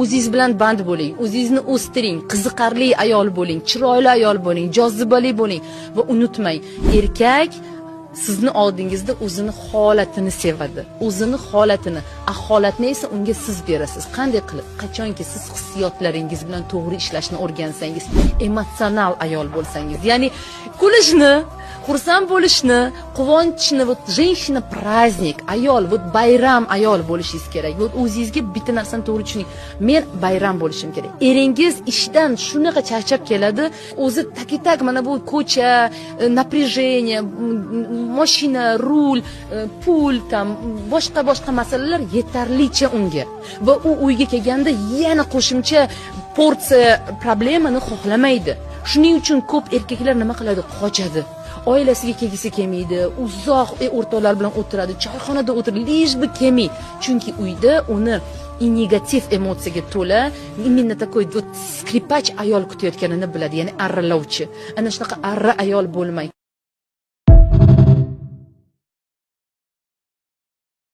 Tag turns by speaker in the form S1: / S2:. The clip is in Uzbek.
S1: O'zingiz bilan band bo'ling, o'zingizni o'stiring, qiziqarli ayol bo'ling, chiroyli ayol bo'ling, jozibali bo'ling va unutmang, erkak sizni oldingizda o'zini holatini sevadi. O'zini holatini, holatni esa unga siz berasiz. Qanday qilib? Qachonki siz hissiyotlaringiz bilan to'g'ri ishlashni o'rgansangiz, emotsional ayol bo'lsangiz, ya'ni kulishni, xursand bo'lishni, quvonchni, вот женщина праздник, ayol, вот bayram ayol bo'lishingiz kerak. Вот o'zingizga bitta narsani to'g'ri tushuning. Men bayram bo'lishim kerak. Eringiz ishdan shunaqa charchab keladi, o'zi tak mana bu ko'cha, напряжение, mashina, rul, pul, tam boshqa masalalar yetarlicha unga. Va u uyga kelganda yana qo'shimcha porsiya problemani xohlamaydi. Shuning uchun ko'p erkaklar nima qiladi? Qochadi. Oilasiga kelgisi kelmaydi, uzoq o'rtoqlar bilan o'tiradi, choyxonada o'tiradi, lishbi kelmay. Chunki uyda uni negativ emotsiyaga to'la, именно такой вот skripach ayol kutayotganini biladi, ya'ni arralovchi. Ana shunaqa arra ayol bo'lmang.